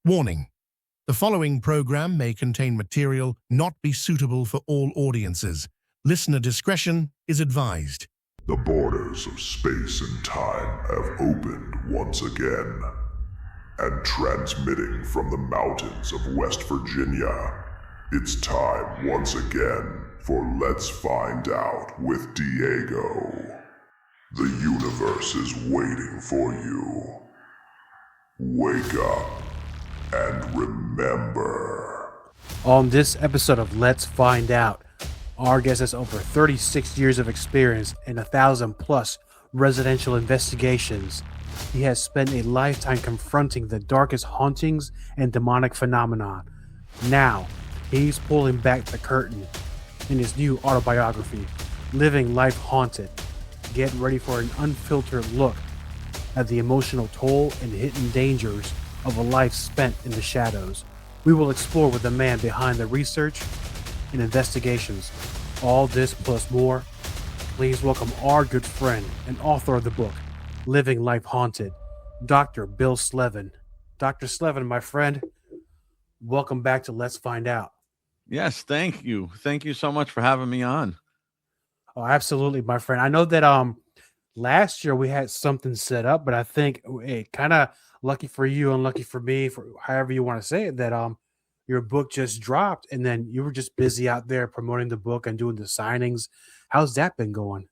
Warning: the following program may contain material not be suitable for all audiences. Listener discretion is advised. The borders of space and time have opened once again, and transmitting from the mountains of West Virginia, it's time once again for Let's Find Out with Diego. The universe is waiting for you. Wake up and remember. On this episode of Let's Find Out, our guest has over 36 years of experience and 1,000 plus residential investigations. He has spent a lifetime confronting the darkest hauntings and demonic phenomenon. Now, he's pulling back the curtain in his new autobiography, Living Life Haunted. Get ready for an unfiltered look at the emotional toll and hidden dangers of a life spent in the shadows. We will explore with the man behind the research and investigations. All this plus more. Please welcome our good friend and author of the book, Living Life Haunted, Dr. Bill Slevin. Dr. Slevin, my friend, welcome back to Let's Find Out. Yes, thank you. Thank you so much for having me on. Oh, absolutely, my friend. I know that last year we had something set up, but I think it kind of lucky for you, unlucky for me, for however you want to say it, that your book just dropped and then you were just busy out there promoting the book and doing the signings. How's that been going?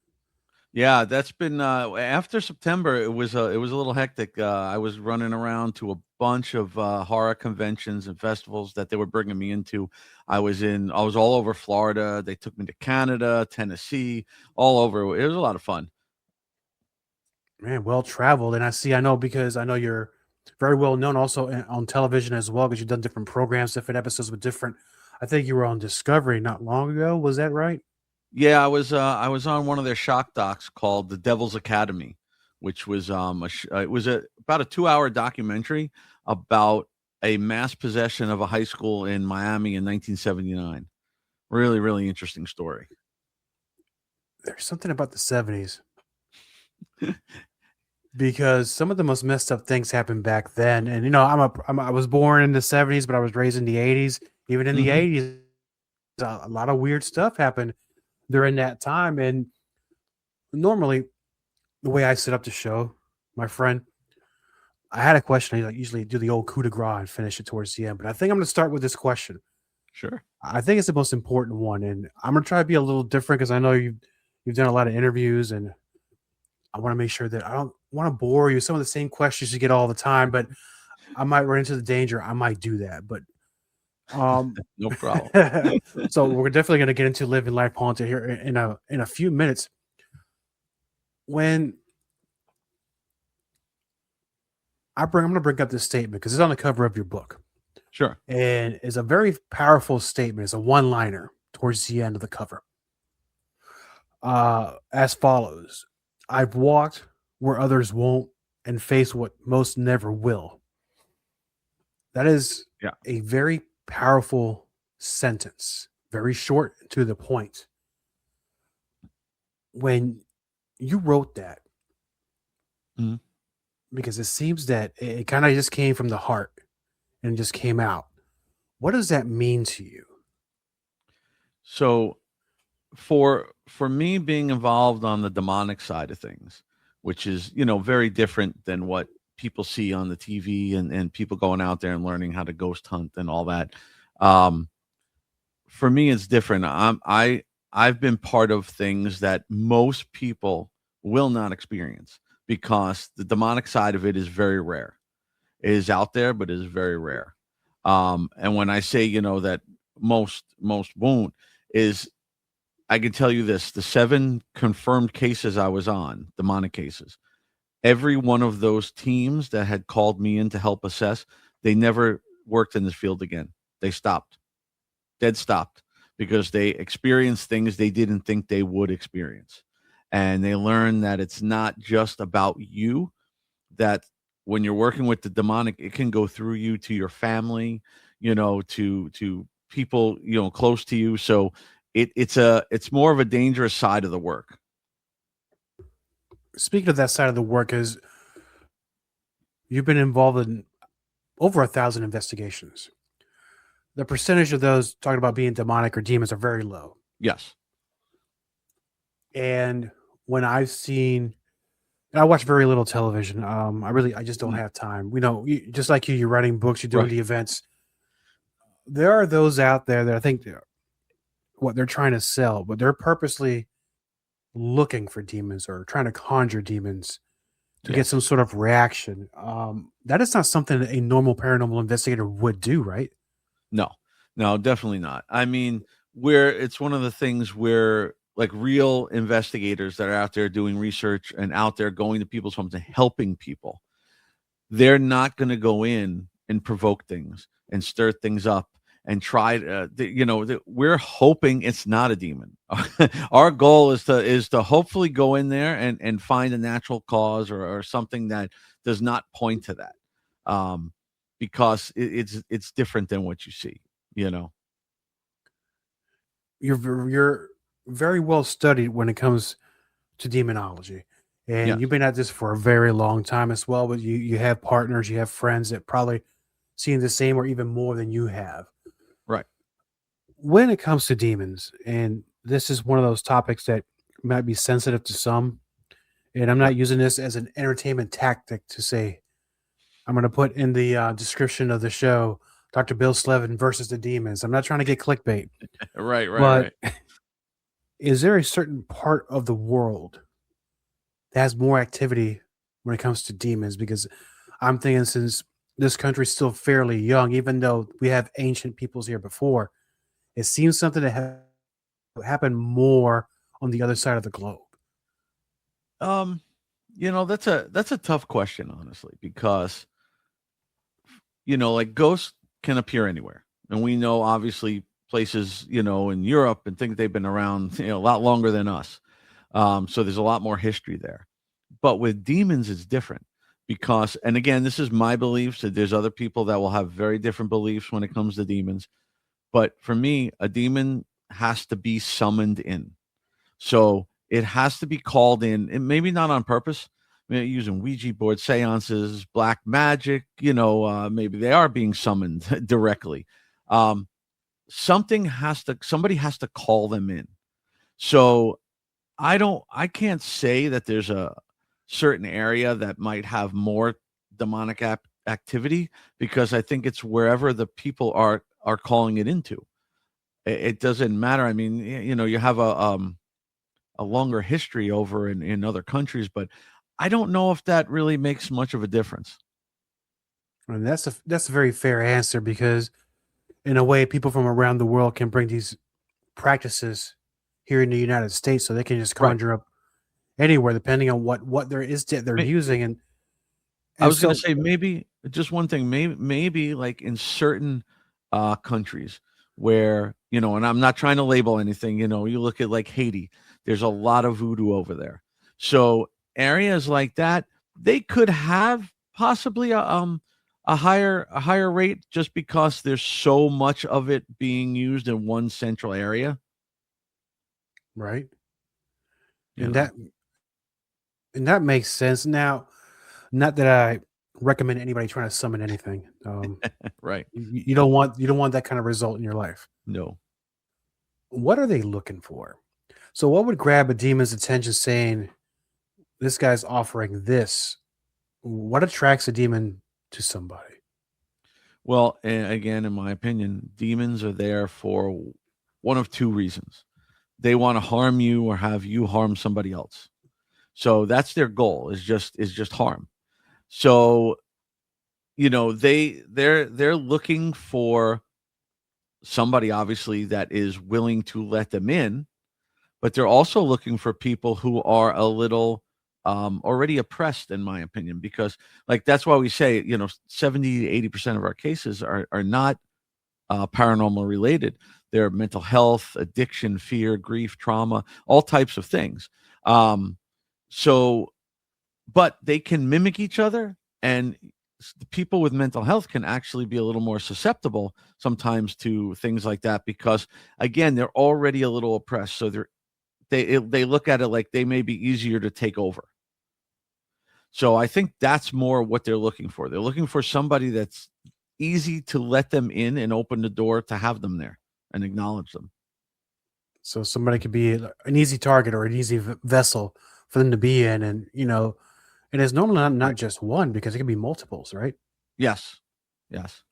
Yeah, that's been after September. It was a little hectic. I was running around to a bunch of horror conventions and festivals that they were bringing me into. I was all over Florida. They took me to Canada, Tennessee, all over. It was a lot of fun. Man, well traveled, and I know because I know you're very well known also on television as well, because you've done different programs, different episodes with different. I think you were on Discovery not long ago. Was that right? Yeah, I was on one of their shock docs called The Devil's Academy, which was it was about a 2-hour documentary about a mass possession of a high school in Miami in 1979. Really, really interesting story. There's something about the 70s. Because some of the most messed up things happened back then. And, you know, I was born in the 70s, but I was raised in the 80s. Even in the 80s, a lot of weird stuff happened during that time. And normally, the way I set up the show, my friend, I had a question. I usually do the old coup de grace and finish it towards the end. But I think I'm going to start with this question. Sure. I think it's the most important one. And I'm going to try to be a little different because I know you've done a lot of interviews, and I want to make sure that I don't want to bore you. Some of the same questions you get all the time, but I might run into the danger. I might do that, but no problem. So we're definitely going to get into Living Life Haunted here in a few minutes. When I'm going to bring up this statement because it's on the cover of your book. Sure. And it's a very powerful statement. It's a one-liner towards the end of the cover. As follows: I've walked where others won't and faced what most never will. That is a very powerful sentence, very short and to the point. When you wrote that, because it seems that it kind of just came from the heart and just came out. What does that mean to you? So for me, being involved on the demonic side of things, which is, very different than what people see on the TV and people going out there and learning how to ghost hunt and all that. For me, it's different. I've been part of things that most people will not experience because the demonic side of it is very rare. It is out there, but it is very rare. And when I say, that most won't, is I can tell you this: the 7 confirmed cases I was on, demonic cases, every one of those teams that had called me in to help assess, they never worked in this field again. They stopped, dead stopped, because they experienced things they didn't think they would experience. And they learned that it's not just about you, that when you're working with the demonic, it can go through you to your family, to people, close to you. So it's more of a dangerous side of the work. Speaking of that side of the work, is you've been involved in over 1,000 investigations. The percentage of those talking about being demonic or demons are very low. Yes. And when I've seen, and I watch very little television. I just don't have time. Just like you're writing books, you're doing the events. There are those out there that I think what they're trying to sell, but they're purposely looking for demons or trying to conjure demons to get some sort of reaction. That is not something a normal paranormal investigator would do, right? No, definitely not. I mean, it's one of the things where like real investigators that are out there doing research and out there going to people's homes and helping people, they're not going to go in and provoke things and stir things up and try to, we're hoping it's not a demon. Our goal is to hopefully go in there and find a natural cause or something that does not point to that. Because it's different than what you see, You're very well studied when it comes to demonology, and you've been at this for a very long time as well. But you have partners, you have friends that probably seen the same or even more than you have. Right. When it comes to demons, and this is one of those topics that might be sensitive to some, and I'm not using this as an entertainment tactic to say, I'm going to put in the description of the show, Dr. Bill Slevin versus the demons. I'm not trying to get clickbait. Right. Is there a certain part of the world that has more activity when it comes to demons? Because I'm thinking since this country's still fairly young, even though we have ancient peoples here before, it seems something that happened more on the other side of the globe. That's a tough question, honestly, because like ghosts can appear anywhere, and we know obviously places in Europe and think they've been around a lot longer than us, so there's a lot more history there. But with demons it's different because, and again, this is my beliefs, that there's other people that will have very different beliefs when it comes to demons, but for me a demon has to be summoned in. So it has to be called in, and maybe not on purpose, maybe using Ouija board, seances, black magic, maybe they are being summoned directly. Somebody has to call them in. So I can't say that there's a certain area that might have more demonic activity, because I think it's wherever the people are calling it into. It doesn't matter. I mean, you have a longer history over in other countries, but I don't know if that really makes much of a difference. And that's a very fair answer, because in a way, people from around the world can bring these practices here in the United States, so they can just conjure up anywhere, depending on what there is that they're using. And I was going to say, maybe just one thing, maybe like in certain countries where, and I'm not trying to label anything, you look at like Haiti, there's a lot of voodoo over there. So areas like that, they could have possibly a higher rate, just because there's so much of it being used in one central area. Right. And that makes sense. Now, not that I recommend anybody trying to summon anything. Right. You don't want that kind of result in your life. No. What are they looking for? So what would grab a demon's attention saying, this guy's offering this? What attracts a demon to somebody? Well, again, in my opinion, demons are there for one of two reasons. They want to harm you or have you harm somebody else. So that's their goal, is just harm. So, they're looking for somebody, obviously, that is willing to let them in, but they're also looking for people who are a little already oppressed, in my opinion, because like that's why we say 70 to 80% of our cases are not paranormal related. They're mental health, addiction, fear, grief, trauma, all types of things. But they can mimic each other, and the people with mental health can actually be a little more susceptible sometimes to things like that, because again, they're already a little oppressed. So they look at it like they may be easier to take over. So I think that's more what they're looking for. They're looking for somebody that's easy to let them in and open the door to have them there and acknowledge them. So somebody could be an easy target or an easy vessel for them to be in, and and it's normally not just one, because it can be multiples, right? Yes. Yes.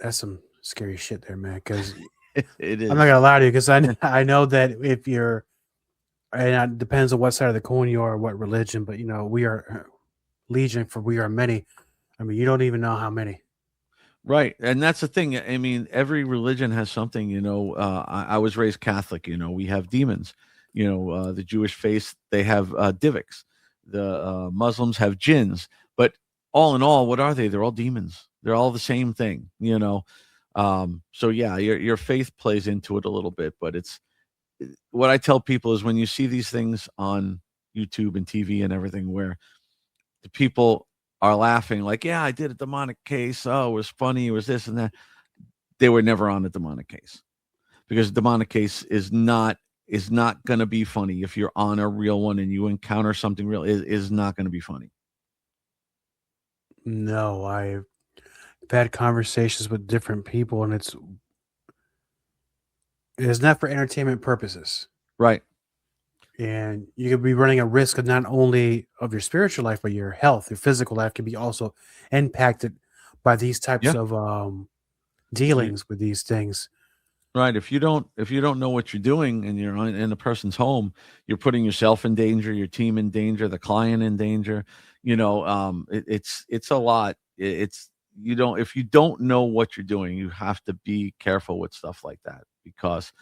That's some scary shit there, man. Because It is. I'm not gonna lie to you, because I know that if you're, and it depends on what side of the coin you are, or what religion, but we are legion, for we are many. I mean, you don't even know how many. Right. And that's the thing. I mean, every religion has something, I was raised Catholic, we have demons, the Jewish faith, they have divics, the Muslims have jinns, but all in all, what are they? They're all demons. They're all the same thing, so yeah, your faith plays into it a little bit, but it's what I tell people is when you see these things on YouTube and TV and everything, where the people are laughing like, yeah, I did a demonic case. Oh, it was funny. It was this and that. They were never on a demonic case, because a demonic case is not going to be funny. If you're on a real one and you encounter something real, it is not going to be funny. No, I've had conversations with different people, and it is not for entertainment purposes. Right. And you could be running a risk of not only of your spiritual life, but your health, your physical life can be also impacted by these types of dealings with these things. Right. If you don't know what you're doing and you're in a person's home, you're putting yourself in danger, your team in danger, the client in danger. It's a lot. If you don't know what you're doing, you have to be careful with stuff like that, because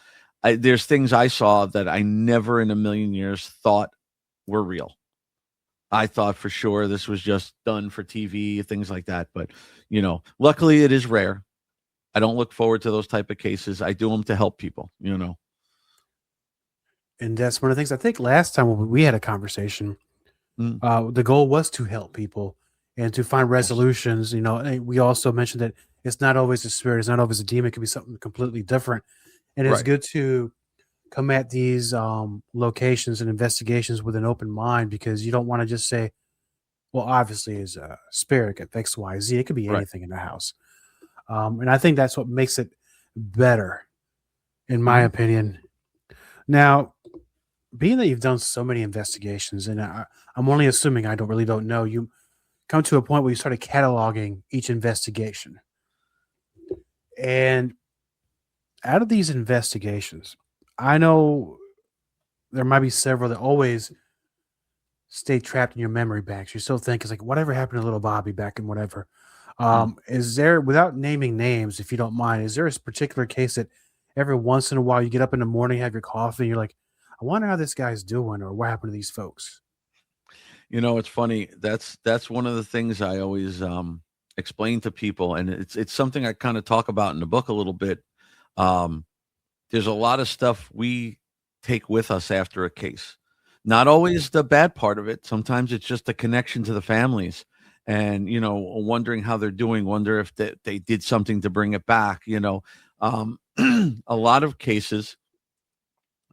there's things I saw that I never in a million years thought were real. I thought for sure this was just done for TV, things like that. But, luckily it is rare. I don't look forward to those type of cases. I do them to help people, And that's one of the things, I think last time when we had a conversation, the goal was to help people and to find resolutions. We also mentioned that it's not always a spirit, it's not always a demon, it could be something completely different. And it's good to come at these locations and investigations with an open mind, because you don't want to just say, well, obviously it's a spirit at X, Y, Z. It could be anything in the house. And I think that's what makes it better, in my opinion. Now, being that you've done so many investigations, and I'm only assuming, I don't know, you come to a point where you started cataloging each investigation. And out of these investigations, I know there might be several that always stay trapped in your memory banks. You still think it's like, whatever happened to little Bobby back in whatever. Is there, without naming names, if you don't mind, is there a particular case that every once in a while you get up in the morning, have your coffee, and you're like, I wonder how this guy's doing, or what happened to these folks? It's funny. That's one of the things I always explain to people, and it's something I kind of talk about in the book a little bit. There's a lot of stuff we take with us after a case. Not always the bad part of it. Sometimes it's just a connection to the families, and wondering how they're doing, wonder if they did something to bring it back. A lot of cases,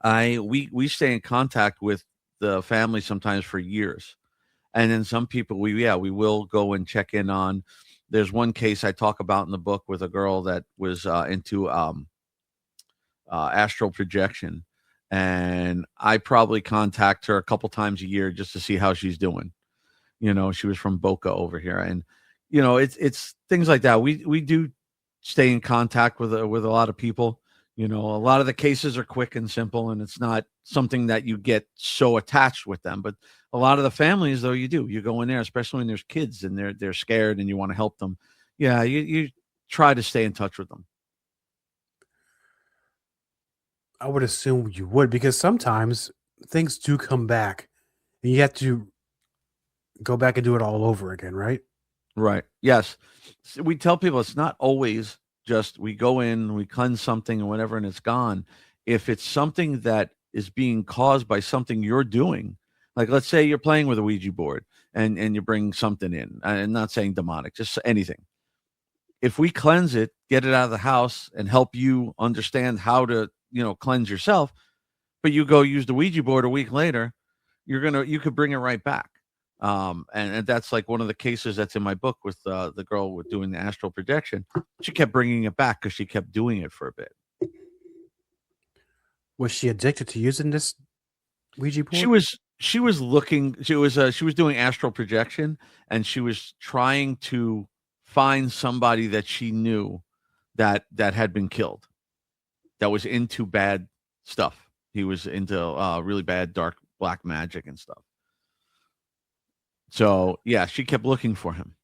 we stay in contact with the family sometimes for years, and then some people we will go and check in on. There's one case I talk about in the book with a girl that was into astral projection, and I probably contact her a couple times a year just to see how she's doing. She was from Boca over here, and it's things like that. We do stay in contact with a lot of people. A lot of the cases are quick and simple, and it's not something that you get so attached with them. But a lot of the families, though, you go in there, especially when there's kids and they're scared and you want to help them. Yeah, you try to stay in touch with them. I would assume you would, because sometimes things do come back and you have to go back and do it all over again, right? Right. Yes. We tell people it's not always just we go in, we cleanse something and whatever, and it's gone. If it's something that is being caused by something you're doing, like let's say you're playing with a Ouija board and you bring something in, I'm not saying demonic, just anything. If we cleanse it, get it out of the house and help you understand how to, cleanse yourself, but you go use the Ouija board a week later, you could bring it right back. And that's like one of the cases that's in my book with the girl with doing the astral projection. She kept bringing it back because she kept doing it for a bit. Was she addicted to using this Ouija board? She was looking. She was doing astral projection, and she was trying to find somebody that she knew that had been killed, that was into bad stuff. He was into really bad dark black magic and stuff. So yeah, she kept looking for him.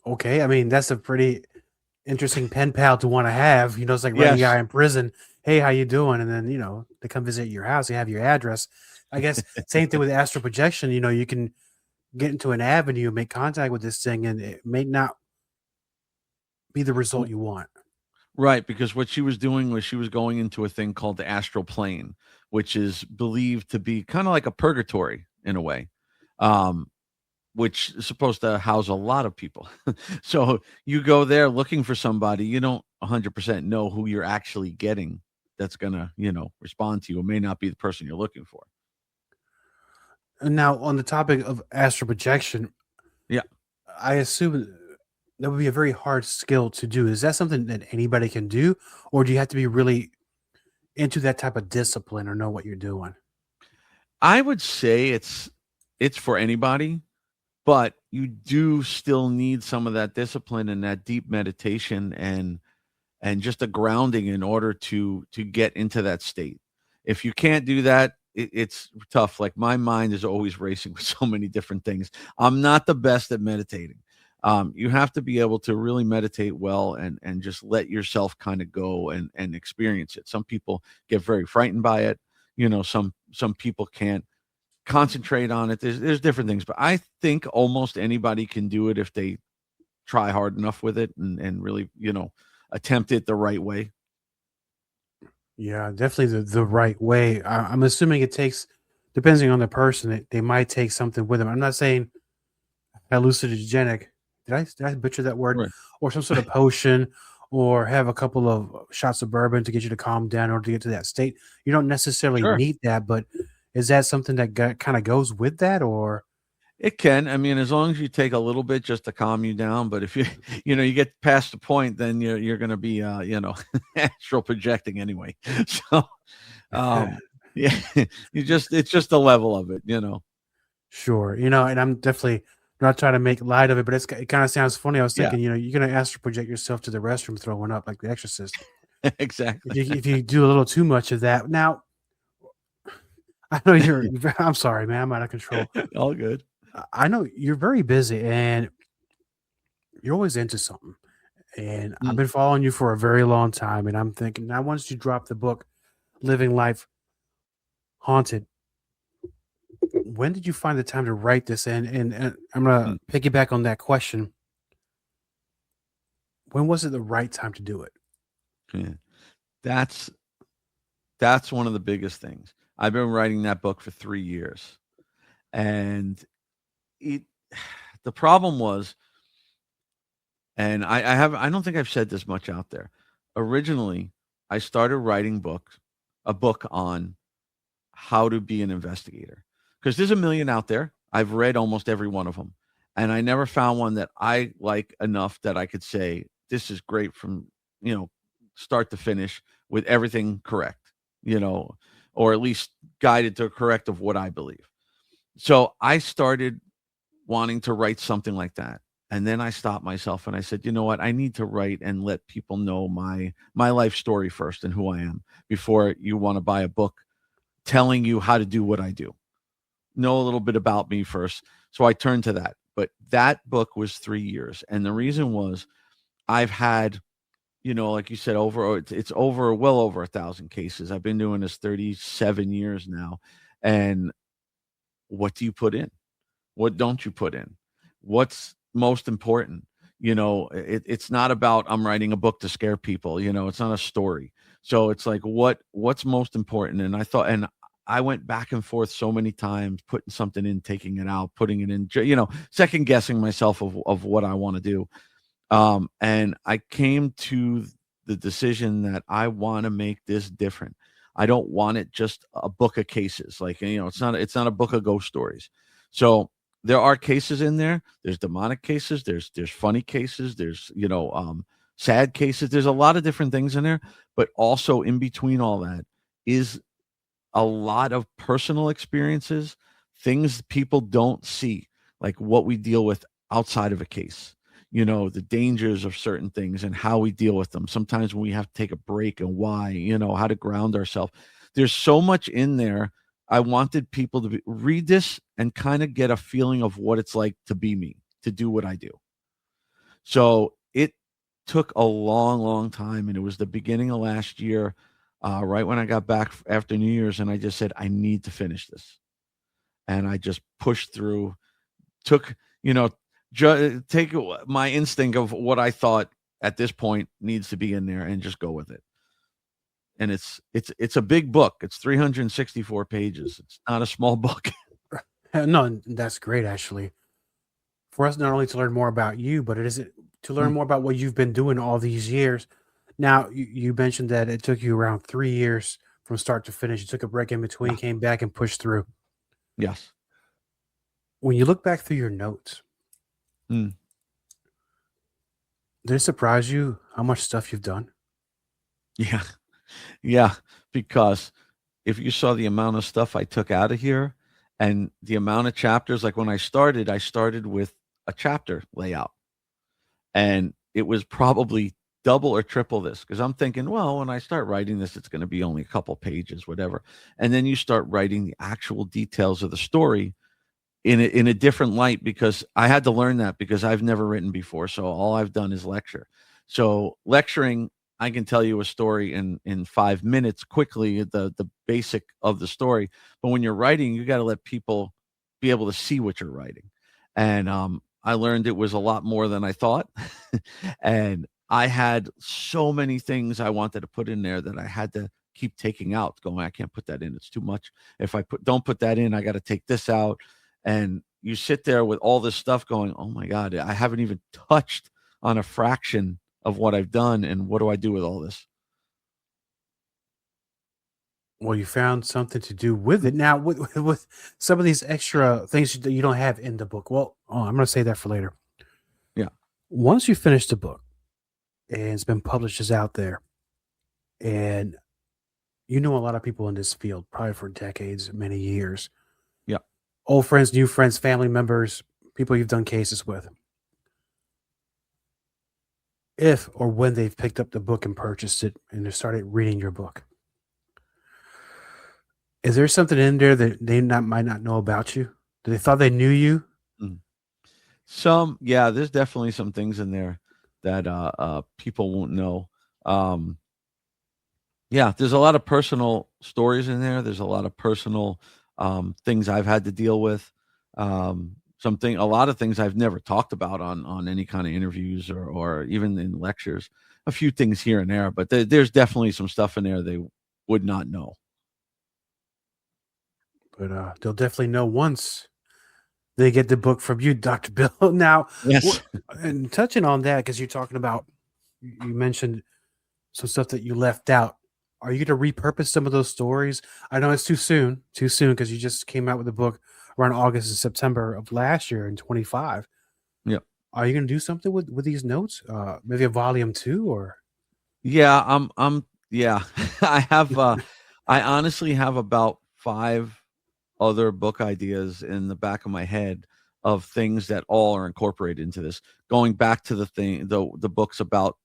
Okay, I mean that's a pretty interesting pen pal to want to have. You know, it's like writing a guy in prison. Hey, how you doing? And then they come visit your house. They have your address. I guess same thing with astral projection. You can get into an avenue, make contact with this thing, and it may not be the result you want. Right, because what she was doing was she was going into a thing called the astral plane, which is believed to be kind of like a purgatory in a way, which is supposed to house a lot of people. So you go there looking for somebody, you don't 100% know who you're actually getting that's going to, respond to you. It may not be the person you're looking for. And now on the topic of astral projection, yeah, I assume that would be a very hard skill to do. Is that something that anybody can do, or do you have to be really into that type of discipline or know what you're doing? I would say it's for anybody, but you do still need some of that discipline and that deep meditation and just a grounding in order to get into that state. If you can't do that, it's tough. Like my mind is always racing with so many different things. I'm not the best at meditating. You have to be able to really meditate well and just let yourself kind of go and experience it. Some people get very frightened by it. Some people can't concentrate on it. There's different things, but I think almost anybody can do it if they try hard enough with it and really, attempt it the right way. Yeah, definitely the right way. I'm assuming it takes, depending on the person, they might take something with them. I'm not saying hallucinogenic. Did I butcher that word? Right. Or some sort of potion, or have a couple of shots of bourbon to get you to calm down or to get to that state. You don't necessarily need that, but is that something that kind of goes with that, or? It can. I mean, as long as you take a little bit just to calm you down. But if you get past the point, then you're going to be, astral projecting anyway. So, yeah, it's just a level of it, Sure. And I'm definitely not trying to make light of it, but it kind of sounds funny. I was thinking, you're going to astral project yourself to the restroom throwing up like The Exorcist. Exactly. If you do a little too much of that. Now, I know I'm sorry, man. I'm out of control. All good. I know you're very busy and you're always into something. And I've been following you for a very long time. And I'm thinking, now once you drop the book, Living Life Haunted, when did you find the time to write this? And I'm going to piggyback on that question. When was it the right time to do it? Yeah. That's one of the biggest things. I've been writing that book for 3 years. And the problem was, and I don't think I've said this much out there. Originally, I started writing a book on how to be an investigator, because there's a million out there. I've read almost every one of them, and I never found one that I like enough that I could say this is great from start to finish with everything correct, or at least guided to correct of what I believe. So I started wanting to write something like that. And then I stopped myself and I said, you know what? I need to write and let people know my life story first and who I am before you want to buy a book telling you how to do what I do. Know a little bit about me first. So I turned to that. But that book was 3 years. And the reason was I've had, like you said, it's well over 1,000 cases. I've been doing this 37 years now. And what do you put in? What don't you put in? What's most important? It's not about I'm writing a book to scare people. It's not a story. So it's like what's most important. And I thought, and I went back and forth so many times, putting something in, taking it out, putting it in, second guessing myself of what I want to do. And I came to the decision that I want to make this different. I don't want it just a book of cases. Like, it's not a book of ghost stories. So there are cases in there. There's demonic cases. There's funny cases. There's, sad cases. There's a lot of different things in there, but also in between all that is a lot of personal experiences, things people don't see, like what we deal with outside of a case, the dangers of certain things and how we deal with them. Sometimes when we have to take a break and why, how to ground ourselves. There's so much in there. I wanted people to read this and kind of get a feeling of what it's like to be me, to do what I do. So it took a long, long time. And it was the beginning of last year, right when I got back after New Year's. And I just said, I need to finish this. And I just pushed through, take my instinct of what I thought at this point needs to be in there and just go with it. And it's a big book. It's 364 pages. It's not a small book. No, that's great, actually. For us not only to learn more about you, but it is to learn more about what you've been doing all these years. Now, you mentioned that it took you around 3 years from start to finish. You took a break in between, came back and pushed through. Yes. When you look back through your notes, did it surprise you how much stuff you've done? Yeah. Yeah. Because if you saw the amount of stuff I took out of here and the amount of chapters, like when I started with a chapter layout, and it was probably double or triple this, because I'm thinking, well, when I start writing this, it's going to be only a couple pages, whatever. And then you start writing the actual details of the story in a different light, because I had to learn that because I've never written before. So all I've done is lecture. So lecturing, I can tell you a story in 5 minutes quickly, the basic of the story. But when you're writing, you got to let people be able to see what you're writing. And I learned it was a lot more than I thought. And I had so many things I wanted to put in there that I had to keep taking out, going, I can't put that in. It's too much. If I don't put that in, I got to take this out. And you sit there with all this stuff going, oh my God, I haven't even touched on a fraction of what I've done. And what do I do with all this? Well, you found something to do with it. Now, with some of these extra things that you don't have in the book. Well, I'm going to say that for later. Yeah. Once you finish the book and it's been published, it's out there, and you know a lot of people in this field, probably for decades, many years. Yeah. Old friends, new friends, family members, people you've done cases with. If or when they've picked up the book and purchased it and they started reading your book, is there something in there that they might not know about you? They thought they knew you? There's definitely some things in there that people won't know. There's a lot of personal stories in there. There's a lot of personal things I've had to deal with. A lot of things I've never talked about on any kind of interviews or even in lectures. A few things here and there, but there's definitely some stuff in there they would not know. But they'll definitely know once they get the book from you, Dr. Bill. Now, yes. And touching on that, because you're talking about, you mentioned some stuff that you left out. Are you going to repurpose some of those stories? I know it's too soon, because you just came out with the book around August and September of last year in 25. Yeah. Are you going to do something with these notes? Maybe a volume 2 or? Yeah, I have, I honestly have about 5 other book ideas in the back of my head of things that all are incorporated into this. Going back to the books about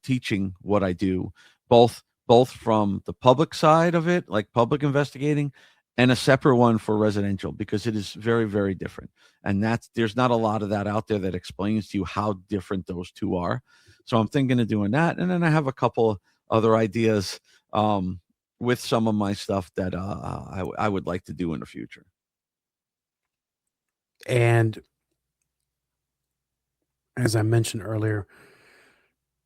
teaching what I do, both from the public side of it, like public investigating, and a separate one for residential, because it is very, very different. And there's not a lot of that out there that explains to you how different those two are. So I'm thinking of doing that. And then I have a couple other ideas with some of my stuff that I would like to do in the future. And as I mentioned earlier,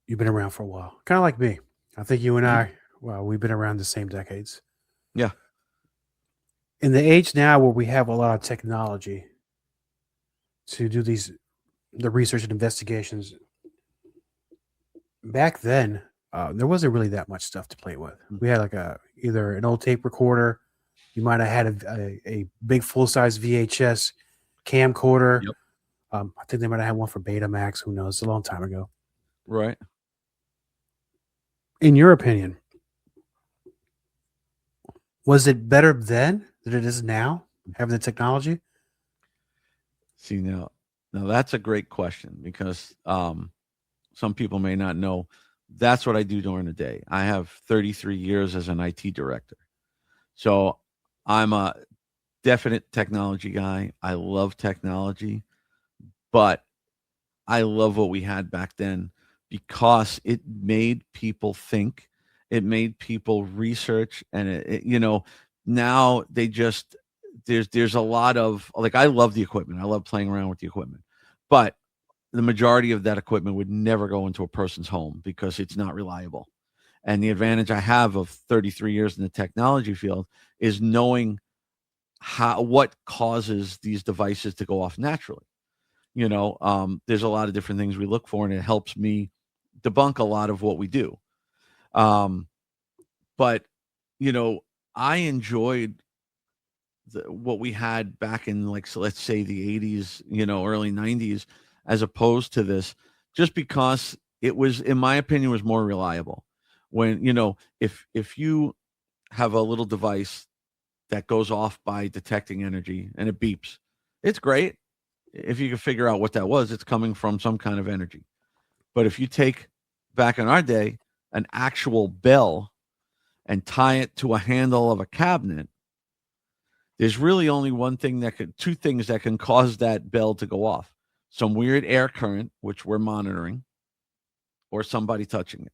you've been around for a while, kind of like me. I think you and I, we've been around the same decades. Yeah. In the age now where we have a lot of technology to do the research and investigations, back then there wasn't really that much stuff to play with. Mm. We had like either an old tape recorder. You might have had a big full-size VHS camcorder. Yep. I think they might have had one for Betamax. Who knows? It's a long time ago. Right. In your opinion, was it better then than it is now, having the technology? See, now that's a great question because some people may not know. That's what I do during the day. I have 33 years as an IT director. So I'm a definite technology guy. I love technology, but I love what we had back then because it made people think, it made people research, and now they just there's a lot of, like, I love the equipment. I love playing around with the equipment, but the majority of that equipment would never go into a person's home because it's not reliable. And the advantage I have of 33 years in the technology field is knowing what causes these devices to go off naturally. There's a lot of different things we look for, and it helps me debunk a lot of what we do. But I enjoyed what we had back in, like, so let's say the 80s, early 90s, as opposed to this, just because it was, in my opinion, was more reliable. When, if you have a little device that goes off by detecting energy and it beeps, it's great. If you can figure out what that was, it's coming from some kind of energy. But if you take, back in our day, an actual bell and tie it to a handle of a cabinet, there's really only two things that can cause that bell to go off. Some weird air current, which we're monitoring, or somebody touching it.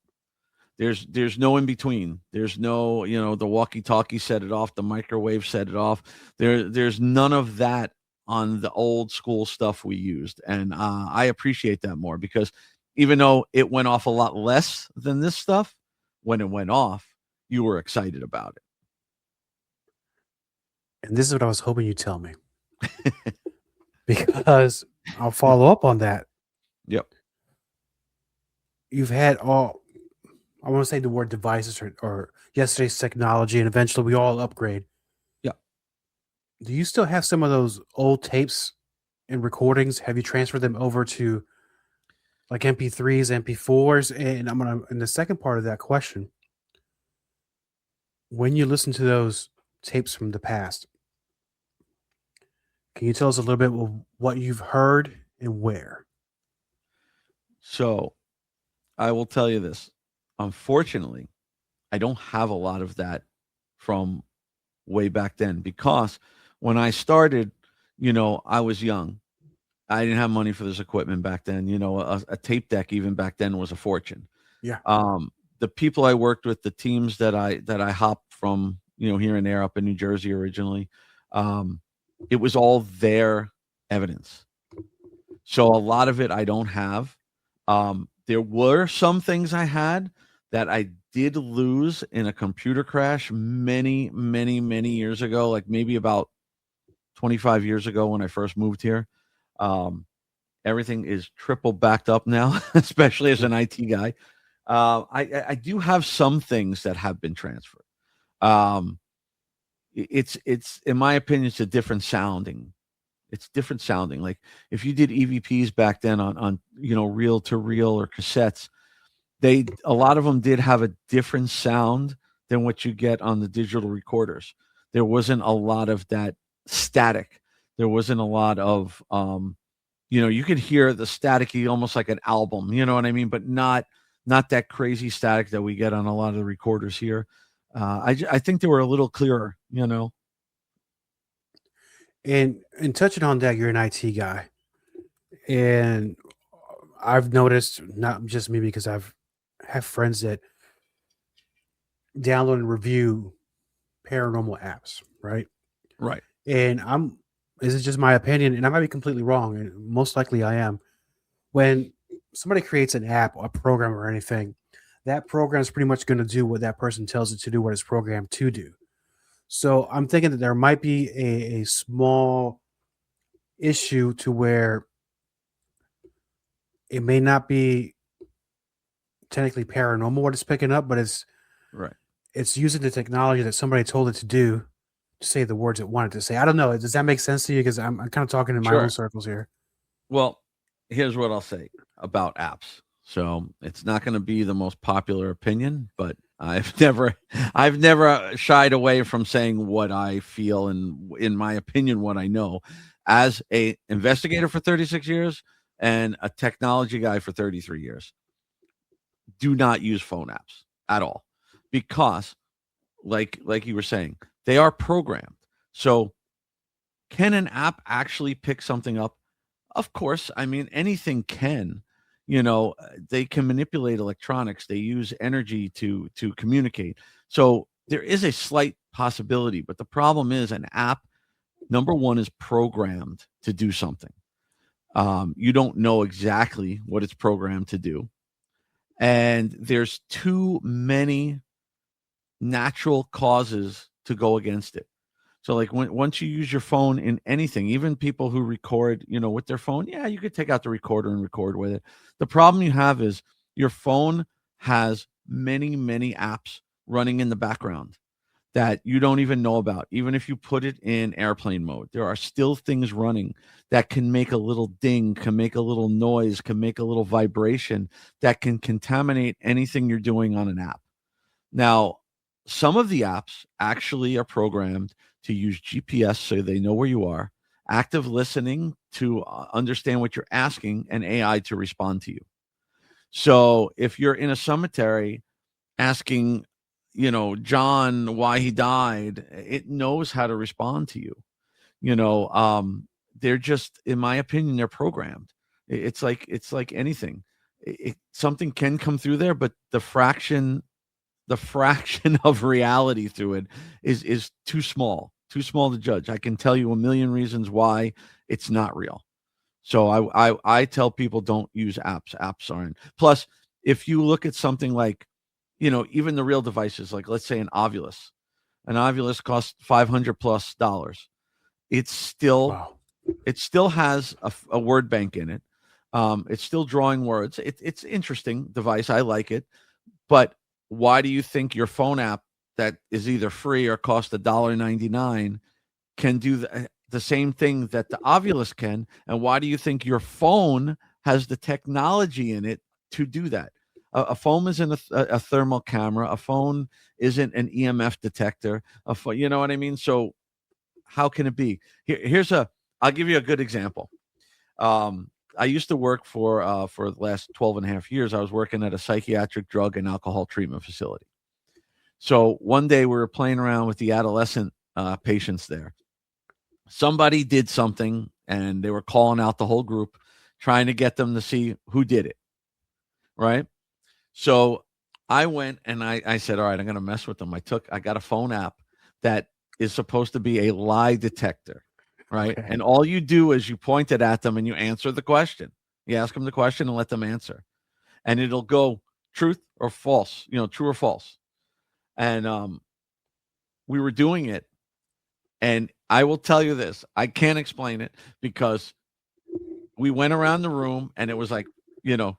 There's no in between. There's no, the walkie-talkie set it off, the microwave set it off. There's none of that on the old school stuff we used. And I appreciate that more, because even though it went off a lot less than this stuff, when it went off, you were excited about it. And this is what I was hoping you'd tell me. Because I'll follow up on that. Yep. You've had all, I want to say the word devices or yesterday's technology, and eventually we all upgrade. Yeah. Do you still have some of those old tapes and recordings? Have you transferred them over to like MP3s, MP4s? And in the second part of that question, when you listen to those tapes from the past, can you tell us a little bit of what you've heard and where? So I will tell you this. Unfortunately, I don't have a lot of that from way back then, because when I started, I was young. I didn't have money for this equipment back then. A tape deck even back then was a fortune. Yeah. The people I worked with, the teams that I hopped from, here and there up in New Jersey originally, it was all their evidence. So a lot of it I don't have. There were some things I had that I did lose in a computer crash many, many, many years ago, like maybe about 25 years ago when I first moved here. Everything is triple backed up now, especially as an IT guy. I do have some things that have been transferred. It's in my opinion, it's a different sounding. It's different sounding. Like if you did EVPs back then on reel to reel or cassettes, a lot of them did have a different sound than what you get on the digital recorders. There wasn't a lot of that static. There wasn't a lot of you could hear the staticky almost like an album, you know what I mean, but not that crazy static that we get on a lot of the recorders here. I think they were a little clearer, And touching on that, you're an IT guy, and I've noticed, not just me, because I've have friends that download and review paranormal apps, right? Right. And this is just my opinion, and I might be completely wrong, and most likely I am. When somebody creates an app, a program, or anything, that program is pretty much going to do what that person tells it to do, what it's programmed to do. So I'm thinking that there might be a small issue to where it may not be technically paranormal what it's picking up, but Right. it's using the technology that somebody told it to do to say the words it wanted to say. I don't know. Does that make sense to you? Because I'm kind of talking in my Sure. own circles here. Well, here's what I'll say about apps. So it's not going to be the most popular opinion, but I've never shied away from saying what I feel and, in my opinion, what I know. As a investigator for 36 years and a technology guy for 33 years, do not use phone apps at all, because, like you were saying, they are programmed. So, can an app actually pick something up? Of course. I mean, anything can. They can manipulate electronics. They use energy to communicate. So there is a slight possibility, but the problem is an app, number one, is programmed to do something. You don't know exactly what it's programmed to do. And there's too many natural causes to go against it. So, like, once you use your phone in anything, even people who record, with their phone, yeah, you could take out the recorder and record with it. The problem you have is your phone has many, many apps running in the background that you don't even know about. Even if you put it in airplane mode, there are still things running that can make a little ding, can make a little noise, can make a little vibration that can contaminate anything you're doing on an app. Now, some of the apps actually are programmed to use GPS so they know where you are, active listening to understand what you're asking, and AI to respond to you. So if you're in a cemetery asking, John why he died, it knows how to respond to you. They're just, in my opinion, they're programmed. It's like anything. Something can come through there, but the fraction of reality through it is too small to judge. I can tell you a million reasons why it's not real. So I tell people, don't use apps. Apps aren't. Plus, if you look at something like, even the real devices, like, let's say an Ovilus costs $500+. It still has a word bank in it. It's still drawing words. It's interesting device. I like it. But why do you think your phone app that is either free or costs $1.99 can do the same thing that the Ovilus can? And why do you think your phone has the technology in it to do that? A phone isn't a thermal camera. A phone isn't an EMF detector. You know what I mean? So how can it be? I'll give you a good example. I used to work for the last 12 and a half years. I was working at a psychiatric drug and alcohol treatment facility. So one day we were playing around with the adolescent patients there. Somebody did something, and they were calling out the whole group, trying to get them to see who did it. Right? So I went and I said, all right, I'm going to mess with them. I got a phone app that is supposed to be a lie detector. Right. Okay. And all you do is you point it at them and you answer the question. You ask them the question and let them answer. And it'll go truth or false, true or false. And we were doing it. And I will tell you this, I can't explain it, because we went around the room and it was like,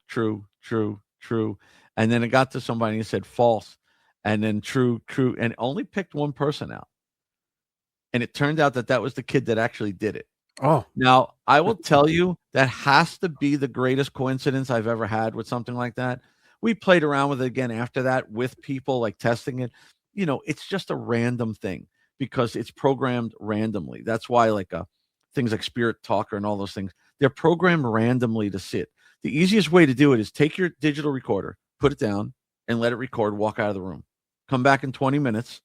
true, true, true. And then it got to somebody and it said false. And then true, true. And it only picked one person out. And it turned out that was the kid that actually did it. Oh, now I will tell you, that has to be the greatest coincidence I've ever had with something like that. We played around with it again after that with people, like testing it. It's just a random thing because it's programmed randomly. That's why things like Spirit Talker and all those things, they're programmed randomly to sit. The easiest way to do it is take your digital recorder, put it down and let it record, walk out of the room, come back in 20 minutes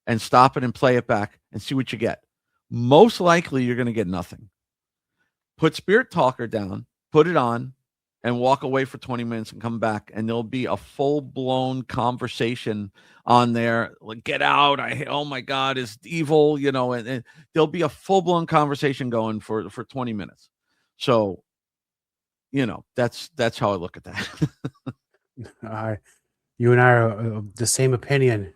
and stop it and play it back and see what you get. Most likely you're going to get nothing. Put Spirit Talker down, put it on, and walk away for 20 minutes and come back, and there'll be a full-blown conversation on there. Like, get out. Oh my God, it's evil, and there'll be a full-blown conversation going for 20 minutes. So, that's how I look at that. You and I are of the same opinion.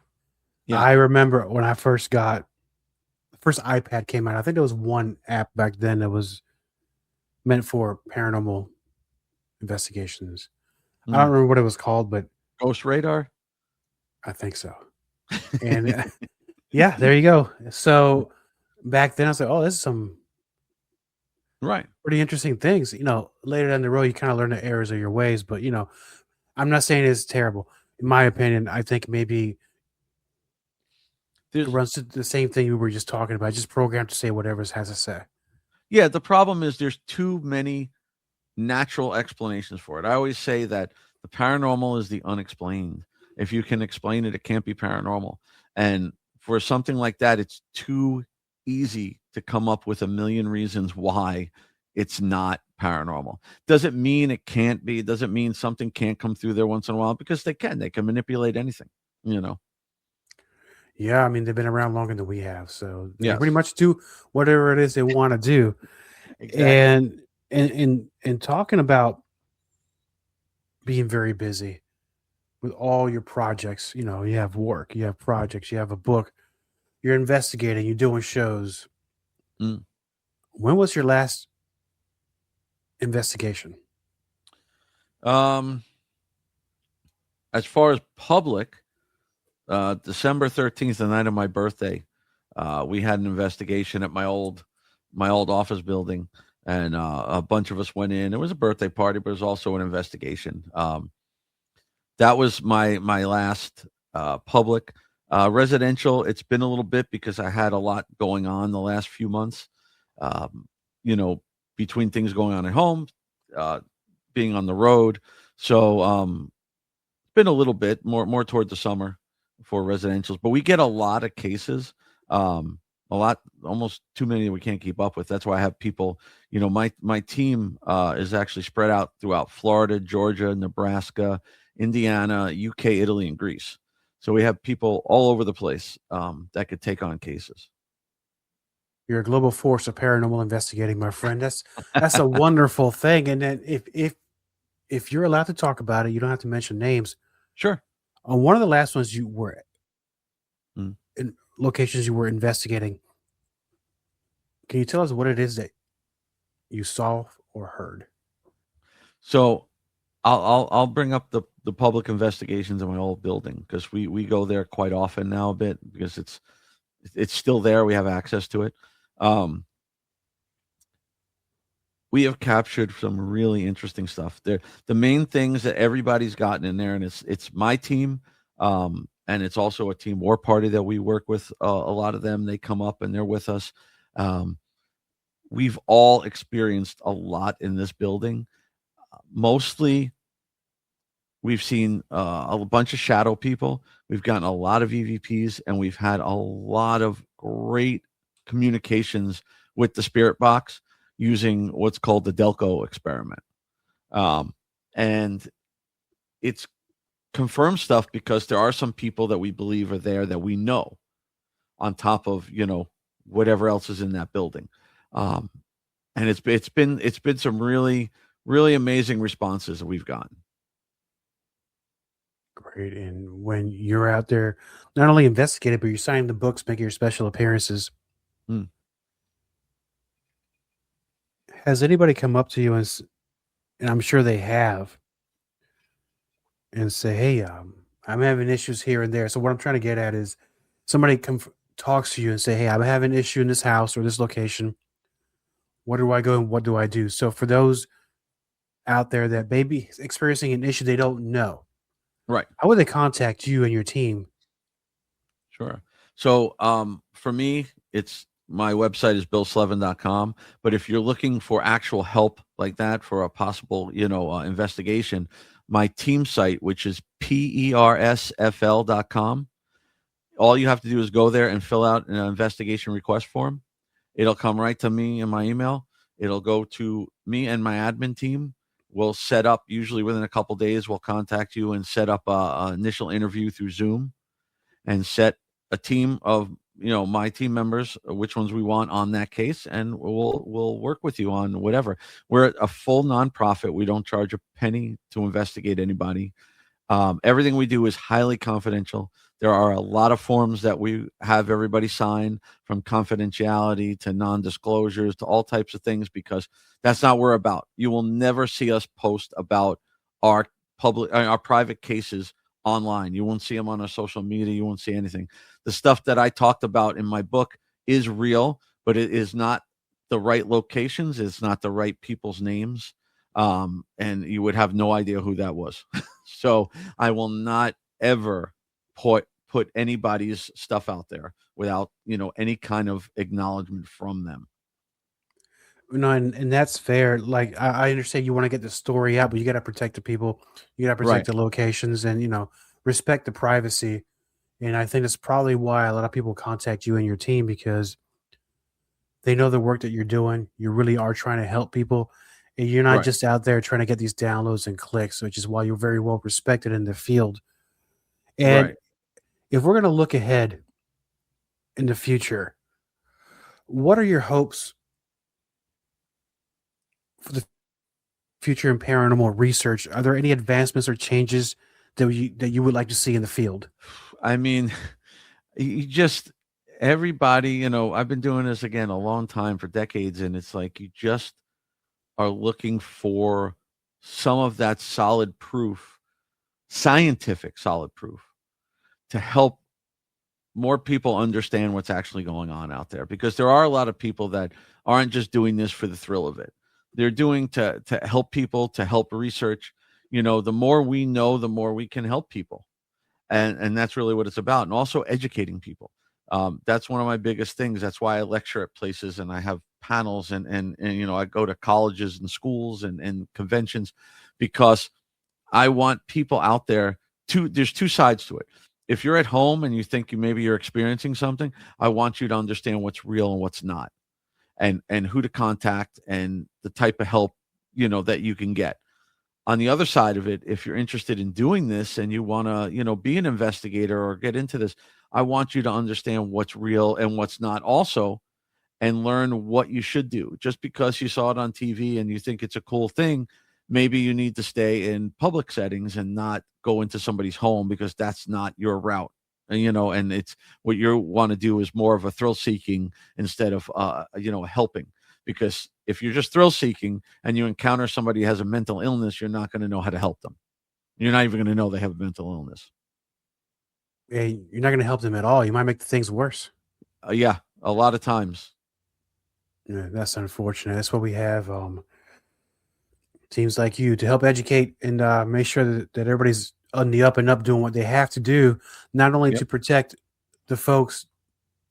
Yeah. I remember when I first got the first iPad came out. I think there was one app back then that was meant for paranormal investigations. I don't remember what it was called, but Ghost Radar. I think so. And yeah, there you go. So back then I was like, oh, this is some Right. pretty interesting things. Later down the road, you kind of learn the errors of your ways, but I'm not saying it's terrible. In my opinion, I think maybe it runs to the same thing we were just talking about, just programmed to say whatever it has to say. Yeah, the problem is there's too many natural explanations for it. I always say that the paranormal is the unexplained. If you can explain it, it can't be paranormal. And for something like that, it's too easy to come up with a million reasons why it's not paranormal. Doesn't mean it can't be. Doesn't mean something can't come through there once in a while, because they can. They can manipulate anything, Yeah, I mean, they've been around longer than we have, so they Yes. pretty much do whatever it is they want to do. Exactly. And talking about being very busy with all your projects, you have work, you have projects, you have a book, you're investigating, you're doing shows. Mm. When was your last investigation? As far as public, December 13th, the night of my birthday, we had an investigation at my old office building, and a bunch of us went in. It was a birthday party, but it was also an investigation. That was my last public. Residential, it's been a little bit because I had a lot going on the last few months, between things going on at home, being on the road. So it's been a little bit more toward the summer for residentials, but we get a lot of cases, almost too many that we can't keep up with. That's why I have people, my team is actually spread out throughout Florida, Georgia, Nebraska, Indiana, UK, Italy, and Greece. So we have people all over the place that could take on cases. You're a global force of paranormal investigating, my friend. That's a wonderful thing. And then if you're allowed to talk about it, you don't have to mention names. Sure. On one of the last ones you were in locations you were investigating, can you tell us what it is that you saw or heard? So I'll bring up the public investigations in my old building, because we go there quite often now a bit, because it's still there. We have access to it. We have captured some really interesting stuff there. The main things that everybody's gotten in there, and it's my team, and it's also a team war party that we work with. A lot of them, they come up and they're with us. We've all experienced a lot in this building. Mostly, we've seen a bunch of shadow people. We've gotten a lot of EVPs, and we've had a lot of great communications with the spirit box using what's called the Delco experiment. And it's confirmed stuff, because there are some people that we believe are there that we know, on top of, whatever else is in that building. And it's been some really, really amazing responses that we've gotten. Great. And when you're out there, not only investigating, but you're signing the books, making your special appearances. Has anybody come up to you and I'm sure they have, and say, hey, I'm having issues here and there. So what I'm trying to get at is somebody talks to you and say, hey, I'm having an issue in this house or this location. Where do I go and what do I do? So for those out there that may be experiencing an issue they don't know, right, how would they contact you and your team? Sure. So for me, my website is billslevin.com. But if you're looking for actual help like that for a possible, investigation, my team site, which is persfl.com, all you have to do is go there and fill out an investigation request form. It'll come right to me in my email. It'll go to me and my admin team. We'll set up, usually within a couple days, we'll contact you and set up an initial interview through Zoom, and set a team of, my team members, which ones we want on that case, and we'll work with you on whatever. We're a full nonprofit. We don't charge a penny to investigate anybody. Everything we do is highly confidential. There are a lot of forms that we have everybody sign, from confidentiality to non-disclosures to all types of things, because that's not what we're about. You will never see us post about our our private cases online. You won't see them on our social media. You won't see anything. The stuff that I talked about in my book is real, but it is not the right locations. It's not the right people's names. And you would have no idea who that was. So I will not ever put anybody's stuff out there without, any kind of acknowledgement from them. No, and that's fair. Like I understand you want to get the story out, but you got to protect the people. You got to protect Right. the locations, and respect the privacy. And I think that's probably why a lot of people contact you and your team, because they know the work that you're doing. You really are trying to help people, and you're not Right. just out there trying to get these downloads and clicks, which is why you're very well respected in the field. And Right. if we're going to look ahead in the future, what are your hopes for the future in paranormal research? Are there any advancements or changes that you would like to see in the field? I mean, you just everybody, I've been doing this again a long time, for decades, and it's like you just are looking for some of that solid proof, scientific solid proof, to help more people understand what's actually going on out there, because there are a lot of people that aren't just doing this for the thrill of it. They're doing to help people, to help research. The more we know, the more we can help people. And that's really what it's about. And also educating people. That's one of my biggest things. That's why I lecture at places and I have panels and I go to colleges and schools and conventions, because I want people out there there's two sides to it. If you're at home and you think maybe you're experiencing something, I want you to understand what's real and what's not, and who to contact and the type of help, that you can get. On the other side of it, if you're interested in doing this and you want to, be an investigator or get into this, I want you to understand what's real and what's not also, and learn what you should do. Just because you saw it on TV and you think it's a cool thing, maybe you need to stay in public settings and not go into somebody's home, because that's not your route. And it's what you want to do is more of a thrill seeking instead of, helping. Because if you're just thrill seeking and you encounter somebody who has a mental illness, you're not going to know how to help them. You're not even going to know they have a mental illness. Yeah, you're not going to help them at all. You might make things worse. Yeah, a lot of times. Yeah, that's unfortunate. That's what we have. Teams like you to help educate and make sure that everybody's on the up and up doing what they have to do, not only Yep. to protect the folks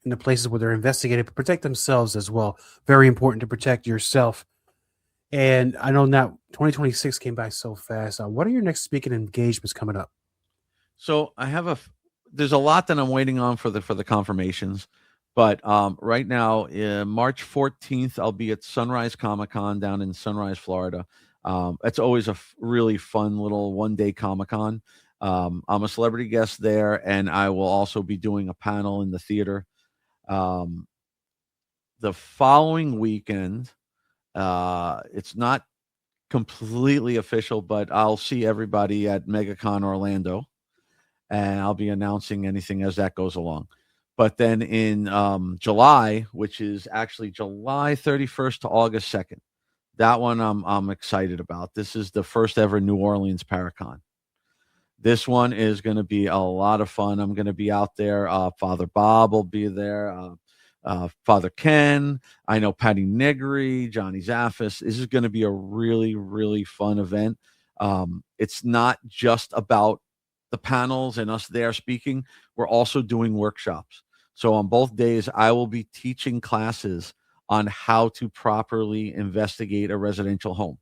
in the places where they're investigated, but protect themselves as well. Very important to protect yourself. And I know now 2026 came by so fast. What are your next speaking engagements coming up? So I have there's a lot that I'm waiting on for the confirmations, but right now, March 14th, I'll be at Sunrise Comic-Con down in Sunrise, Florida. It's always a really fun little one-day Comic-Con. I'm a celebrity guest there, and I will also be doing a panel in the theater. The following weekend, it's not completely official, but I'll see everybody at MegaCon Orlando, and I'll be announcing anything as that goes along. But then in July, which is actually July 31st to August 2nd, that one I'm excited about. This is the first ever New Orleans Paracon. This one is going to be a lot of fun. I'm going to be out there. Father Bob will be there. Father Ken. I know Patty Negri, Johnny Zaffis. This is going to be a really, really fun event. It's not just about the panels and us there speaking. We're also doing workshops. So on both days, I will be teaching classes on how to properly investigate a residential home.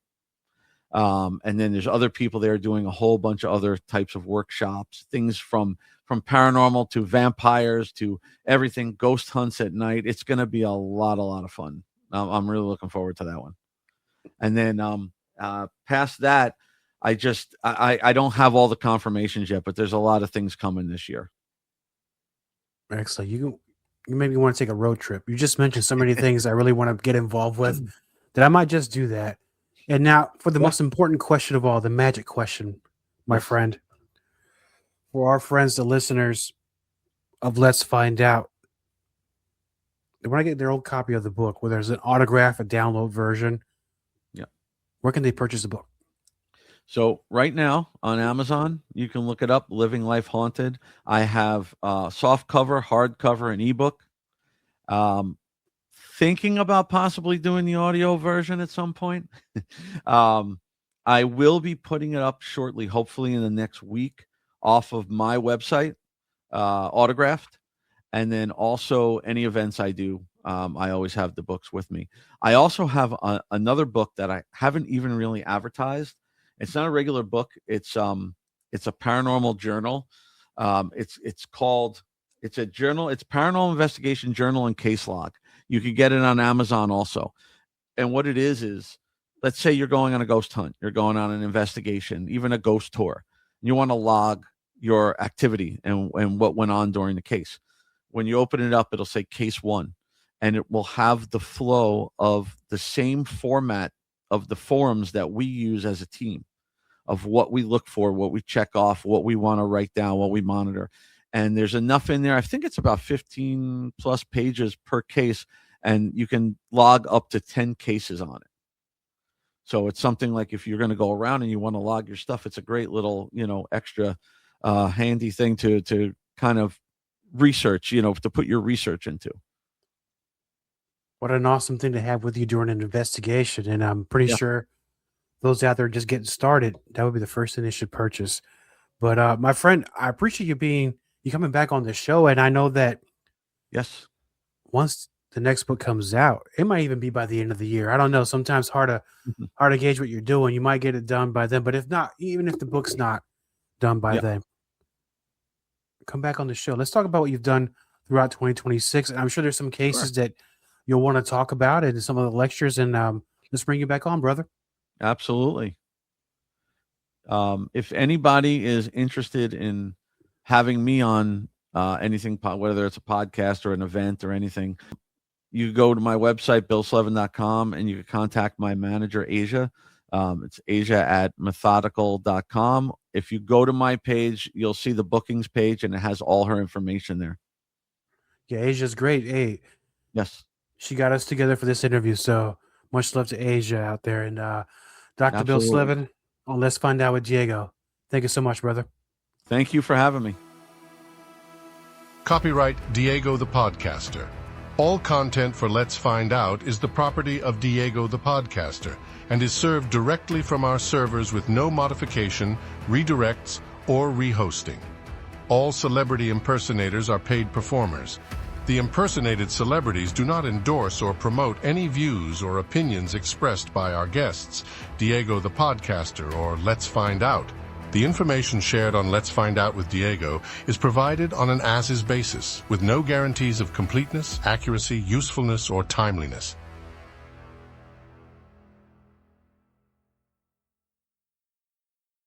And then there's other people there doing a whole bunch of other types of workshops, things from paranormal to vampires to everything, ghost hunts at night. It's going to be a lot of fun. I'm really looking forward to that one. And then past that, I don't have all the confirmations yet, but there's a lot of things coming this year. Excellent. You maybe want to take a road trip. You just mentioned so many things I really want to get involved with that I might just do that. And now for the most important question of all, the magic question, my friend. For our friends, the listeners of Let's Find Out, they want to get their own copy of the book, whether there's an autograph, a download version. Yeah. Where can they purchase the book? So right now on Amazon, you can look it up, Living Life Haunted. I have soft cover, hard cover, and ebook. Thinking about possibly doing the audio version at some point. I will be putting it up shortly, hopefully in the next week, off of my website, autographed. And then also any events I do, I always have the books with me. I also have another book that I haven't even really advertised. It's not a regular book. It's a paranormal journal. It's a journal. It's Paranormal Investigation Journal and Case Log. You can get it on Amazon also. And what it is let's say you're going on a ghost hunt, you're going on an investigation, even a ghost tour. You want to log your activity and what went on during the case. When you open it up, it'll say case 1, and it will have the flow of the same format of the forums that we use as a team, of what we look for, what we check off, what we want to write down, what we monitor. And there's enough in there. I think it's about 15 plus pages per case, and you can log up to 10 cases on it. So it's something like if you're going to go around and you want to log your stuff, it's a great little, extra handy thing to kind of research, to put your research into. What an awesome thing to have with you during an investigation. And I'm pretty sure those out there just getting started, that would be the first thing they should purchase. But my friend, I appreciate you coming back on the show. And I know that once the next book comes out, it might even be by the end of the year. I don't know. Sometimes hard to gauge what you're doing. You might get it done by then, but if not, even if the book's not done by then, come back on the show. Let's talk about what you've done throughout 2026. And I'm sure there's some cases that you'll want to talk about and some of the lectures, and let's bring you back on, brother. Absolutely. If anybody is interested in having me on anything, whether it's a podcast or an event or anything, you go to my website, billslevin.com, and you can contact my manager, Asia. It's asia@methodical.com. If you go to my page, you'll see the bookings page, and it has all her information there. Yeah, Asia's great. Hey, yes, she got us together for this interview, so much love to Asia out there. And Dr. Bill Slevin on Let's Find Out with Diego. Thank you so much, brother. Thank you for having me. Copyright Diego the Podcaster. All content for Let's Find Out is the property of Diego the Podcaster and is served directly from our servers with no modification, redirects, or rehosting. All celebrity impersonators are paid performers. The impersonated celebrities do not endorse or promote any views or opinions expressed by our guests, Diego the Podcaster, or Let's Find Out. The information shared on Let's Find Out with Diego is provided on an as-is basis, with no guarantees of completeness, accuracy, usefulness, or timeliness.